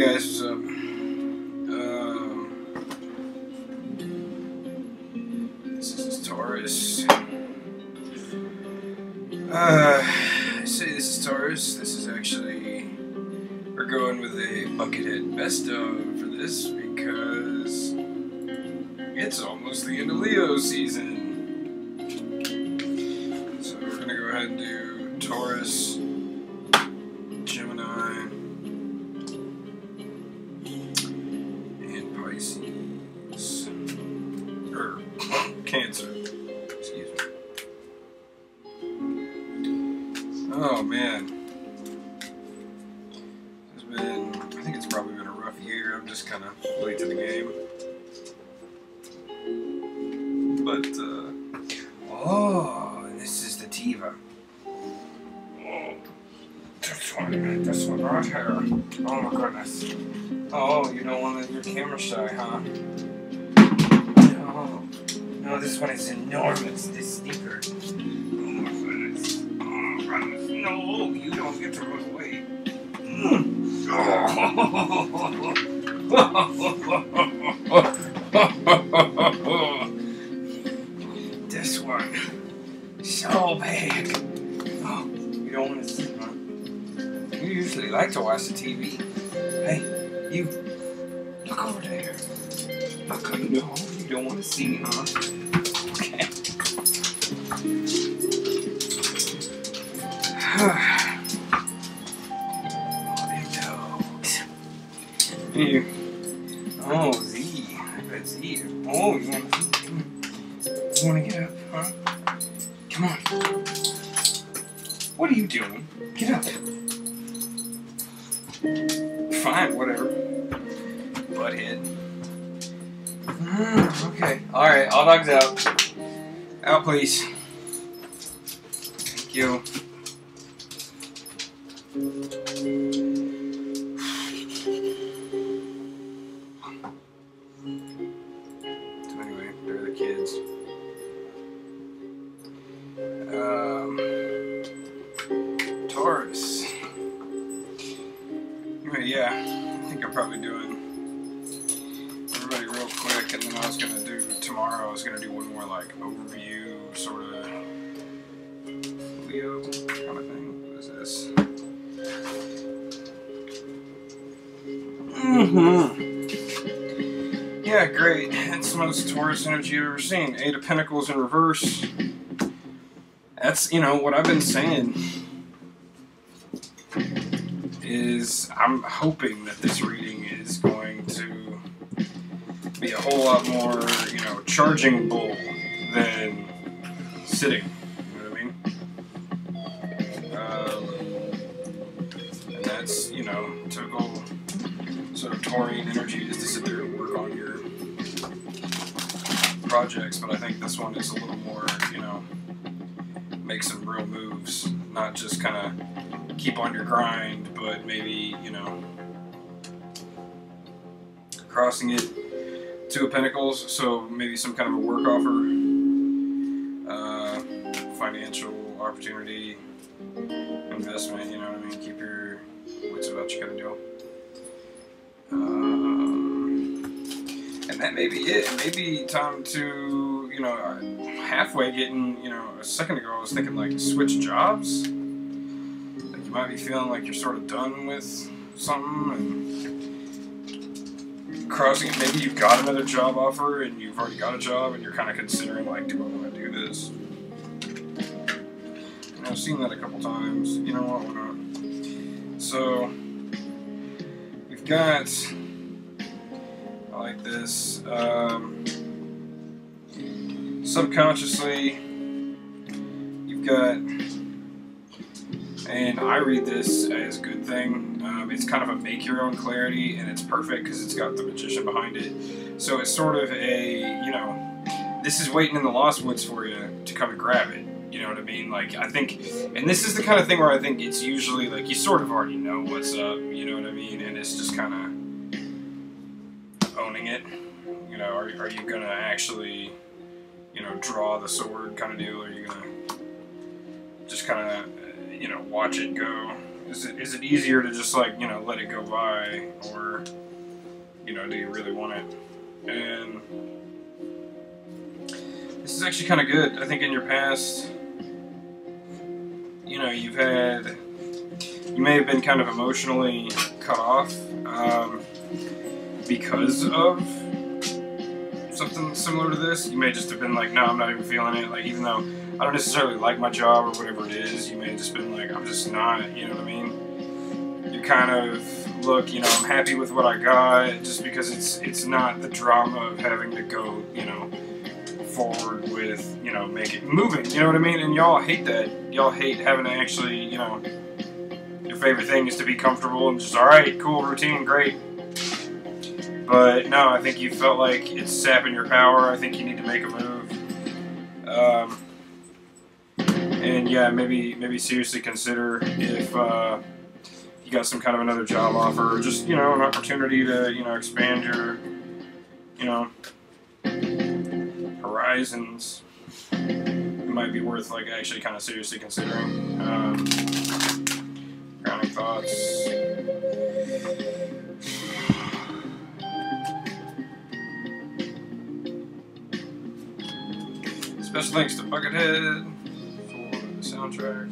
guys, what's up? This is Taurus. I say this is Taurus. This is actually, we're going with a Buckethead best of for this because it's almost the end of Leo season. So we're gonna go ahead and do Taurus, Gemini, and Pisces, or Cancer. Excuse me. Oh man, it's been, I think it's probably been a rough year. I'm just kind of late to the game. But, oh, this is the Tiva. Oh, this one right here. Oh my goodness. Oh, you don't want your camera shy, huh? No. No, this one is enormous, this sneaker. Oh my goodness. Oh, run. No, you don't get to run away. This one, so big. Oh, you don't want to see, huh? You usually like to watch the TV. Hey, you, look over there. Look, no, you don't want to see me, huh? Okay. Here. Oh, Z. I bet Z. Oh, you want to get up, huh? Come on. What are you doing? Get up. Fine, whatever. Butthead. Okay. Alright, all dogs out. Out, please. Thank you. So anyway, they're the kids. Taurus. Anyway, yeah, I think I'm probably doing everybody real quick, and then I was gonna do tomorrow. I was gonna do one more like overview, sort of Leo kind of thing. What is this? Yeah, great. It's the most Taurus energy you've ever seen. Eight of Pentacles in reverse. That's, you know, what I've been saying is I'm hoping that this reading is going to be a whole lot more, you know, charging bull than sitting. You know what I mean? And that's, you know, typical sort of Taurian energy is to sit there and work on your projects, but I think this one is a little more, you know, make some real moves, not just kind of keep on your grind, but maybe, you know, crossing it. Two of Pentacles, so maybe some kind of a work offer, financial opportunity, investment, you know what I mean, keep your wits about you kind of deal. And that may be it. It may be time to, you know, halfway getting, you know, a second ago I was thinking like switch jobs. Like you might be feeling like you're sort of done with something and crossing it. Maybe you've got another job offer and you've already got a job and you're kind of considering like, do I want to do this? And I've seen that a couple times. You know what, why not? So we've got, I like this, subconsciously, you've got, and I read this as a good thing, it's kind of a make your own clarity, and it's perfect because it's got the Magician behind it, so it's sort of a, you know, this is waiting in the Lost Woods for you to come and grab it, you know what I mean, like, I think, and this is the kind of thing where I think it's usually, like, you sort of already know what's up, you know what I mean, and it's just kind of owning it, you know, are you gonna actually, you know, draw the sword kind of deal, or are you gonna just kind of, you know, watch it go Is it easier to just, like, you know, let it go by, or, you know, do you really want it? And this is actually kind of good. I think in your past, you know, you may have been kind of emotionally cut off because of something similar to this. You may just have been like, no, I'm not even feeling it. Like, even though I don't necessarily like my job or whatever it is, you may have just been like, I'm just not, you know what I mean? You're kind of, look, you know, I'm happy with what I got, just because it's not the drama of having to go, you know, forward with, you know, moving, you know what I mean? And y'all hate that. Y'all hate having to actually, you know, your favorite thing is to be comfortable and just, alright, cool, routine, great. But no, I think you felt like it's sapping your power. I think you need to make a move. And yeah, maybe seriously consider if you got some kind of another job offer, or just, you know, an opportunity to, you know, expand your, you know, horizons. It might be worth, like, actually kind of seriously considering. Grounding thoughts. Special thanks to Buckethead for the soundtrack.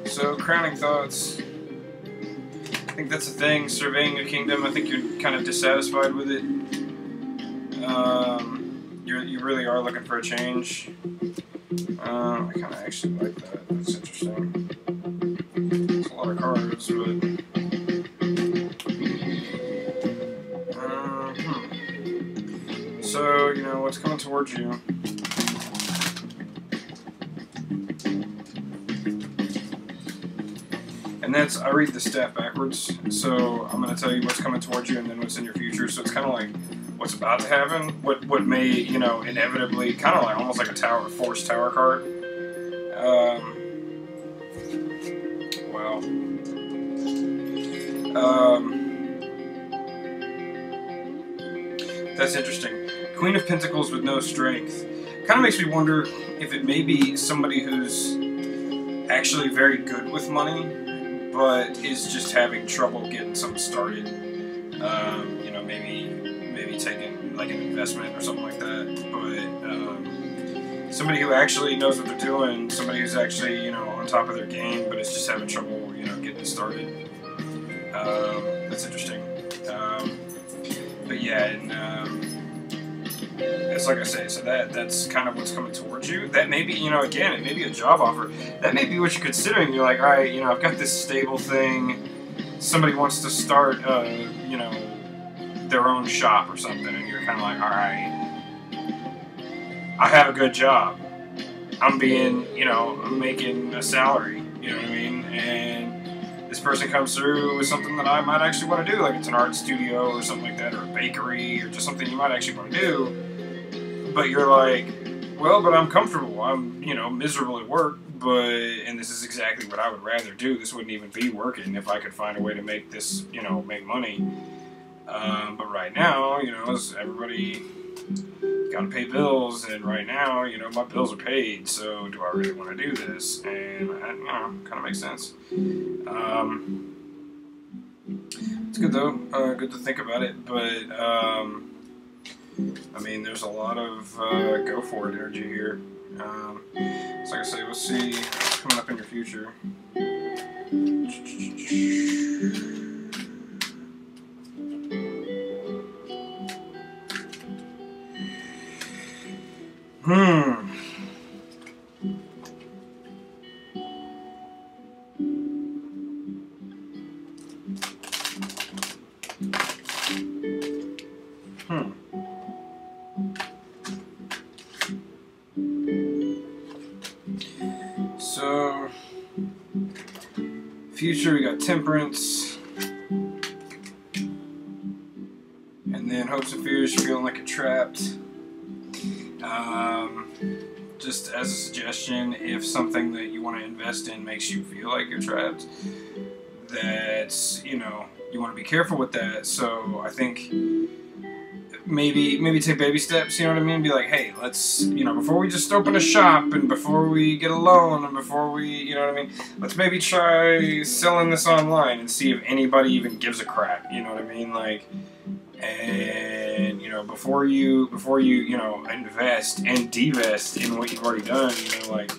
So, crowning thoughts. I think that's the thing. Surveying a kingdom. I think you're kind of dissatisfied with it. You really are looking for a change. I kind of actually like that. That's interesting. It's a lot of cards, but. So, you know, what's coming towards you? And that's, I read the staff backwards, so I'm going to tell you what's coming towards you and then what's in your future. So it's kind of like what's about to happen, what may, you know, inevitably, kind of like almost like a tower, forced tower card. That's interesting. Queen of Pentacles with no strength. Kind of makes me wonder if it may be somebody who's actually very good with money, but is just having trouble getting something started. You know, maybe taking like an investment or something like that. But somebody who actually knows what they're doing, somebody who's actually, you know, on top of their game, but is just having trouble, you know, getting it started. That's interesting. But yeah, and it's like I say, so that's kind of what's coming towards you. That may be, you know, again, it may be a job offer. That may be what you're considering. You're like, all right, you know, I've got this stable thing. Somebody wants to start, you know, their own shop or something, and you're kind of like, all right, I have a good job. I'm being, you know, I'm making a salary. You know what I mean? And this person comes through with something that I might actually want to do, like it's an art studio or something like that, or a bakery, or just something you might actually want to do. But you're like, well, but I'm comfortable. I'm, you know, miserable at work, and this is exactly what I would rather do. This wouldn't even be working if I could find a way to make this, you know, make money. But right now, you know, everybody got to pay bills, and right now, you know, my bills are paid, so do I really want to do this? And, you know, kind of makes sense. It's good, though. Good to think about it, but, I mean, there's a lot of go for it energy here. So like I say, we'll see what's coming up in your future. So, future, we got Temperance. And then Hopes and Fears, feeling like you're trapped. just as a suggestion, if something that you want to invest in makes you feel like you're trapped, that's, you know, you want to be careful with that. So I think maybe take baby steps, you know what I mean? Be like, hey, let's, you know, before we just open a shop and before we get a loan and before we, you know what I mean? Let's maybe try selling this online and see if anybody even gives a crap, you know what I mean? Like, and, you know, before you, you know, invest and divest in what you've already done, you know, like,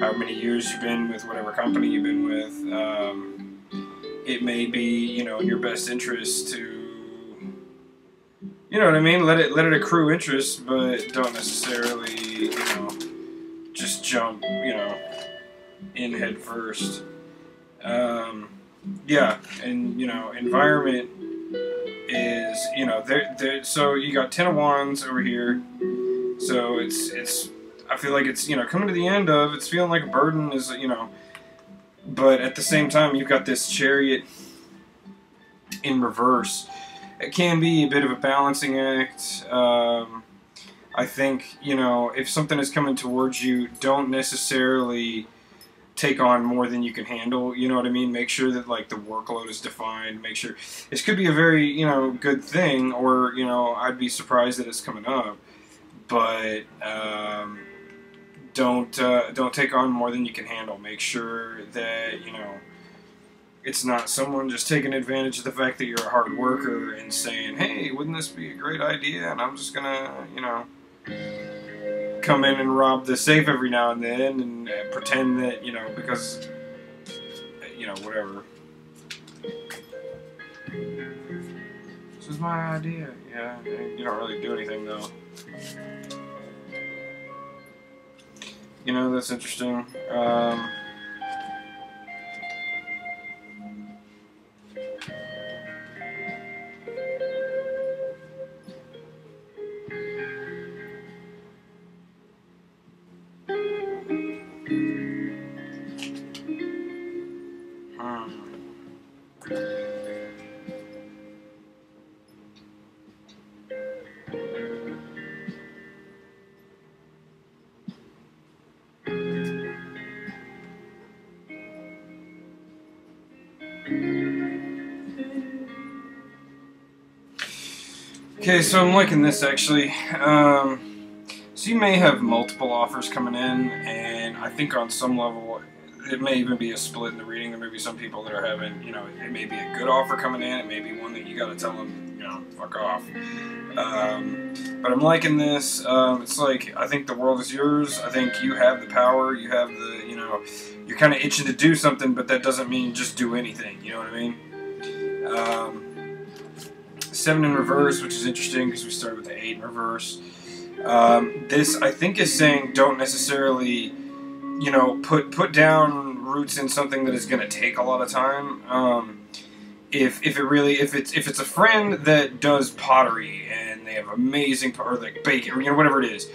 how many years you've been with whatever company you've been with, it may be, you know, in your best interest to, you know what I mean? Let it accrue interest, but don't necessarily, you know, just jump, you know, in head first. Yeah, and, you know, environment is, you know, so you got 10 of Wands over here, so it's, I feel like it's, you know, coming to the end of, it's feeling like a burden is, you know, but at the same time, you've got this Chariot in reverse. It can be a bit of a balancing act. I think, you know, if something is coming towards you, don't necessarily take on more than you can handle, you know what I mean? Make sure that, like, the workload is defined. Make sure, this could be a very, you know, good thing, or, you know, I'd be surprised that it's coming up, but don't take on more than you can handle. Make sure that, you know, it's not someone just taking advantage of the fact that you're a hard worker and saying, hey, wouldn't this be a great idea? And I'm just gonna, you know, come in and rob the safe every now and then and pretend that, you know, because, you know, whatever. This is my idea. Yeah, you don't really do anything, though. You know, that's interesting. Okay, so I'm liking this actually. So you may have multiple offers coming in, and I think on some level it may even be a split in the reading. There may be some people that are having, you know, it may be a good offer coming in, it may be one that you gotta tell them, you know, fuck off. But I'm liking this. It's like, I think the world is yours. I think you have the power, you have the, you know, you're kind of itching to do something, but that doesn't mean just do anything, you know what I mean? 7 in reverse, which is interesting because we started with the 8 in reverse. This, I think, is saying don't necessarily, you know, put down roots in something that is going to take a lot of time. If it's a friend that does pottery and they have amazing, or like baking, or, you know, whatever it is,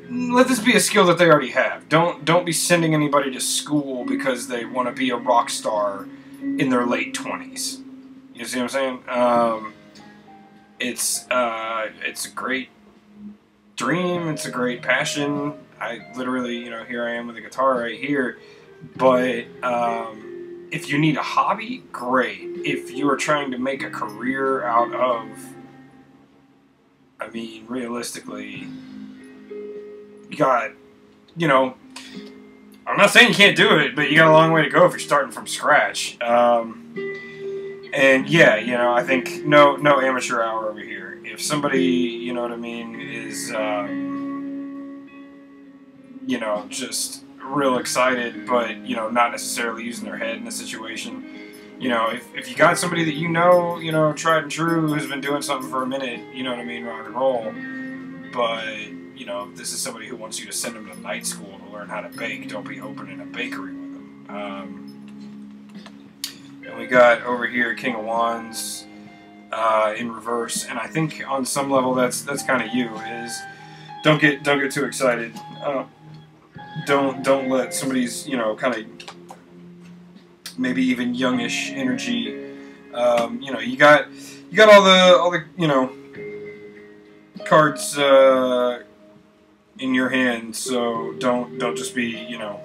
let this be a skill that they already have. Don't be sending anybody to school because they want to be a rock star in their late 20s. You see what I'm saying? It's a great dream. It's a great passion. I literally, you know, here I am with a guitar right here. But if you need a hobby, great. If you are trying to make a career out of, I mean, realistically, you got, you know, I'm not saying you can't do it, but you got a long way to go if you're starting from scratch. And yeah, you know, I think no amateur hour over here. If somebody, you know what I mean, is, you know, just real excited, but, you know, not necessarily using their head in the situation. You know, if you got somebody that you know, tried and true, who's been doing something for a minute, you know what I mean, rock and roll, but, you know, if this is somebody who wants you to send them to night school to learn how to bake, don't be opening a bakery with them. And we got over here King of Wands in reverse, and I think on some level that's kind of you, is don't get too excited. Don't let somebody's, you know, kind of maybe even youngish energy. You know, you got all the you know, cards in your hands. So don't just be, you know,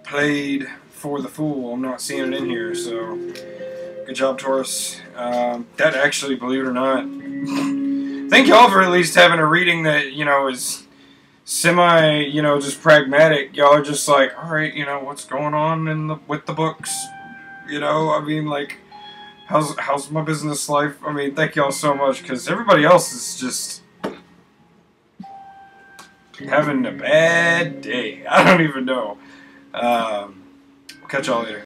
played for the fool. I'm not seeing it in here. So good job, Taurus. That actually, believe it or not, thank y'all for at least having a reading that, you know, is semi, you know, just pragmatic. Y'all are just like, all right, you know, what's going on with the books? You know, I mean, like, how's my business life? I mean, thank y'all so much, because everybody else is just having a bad day. I don't even know. Catch y'all later.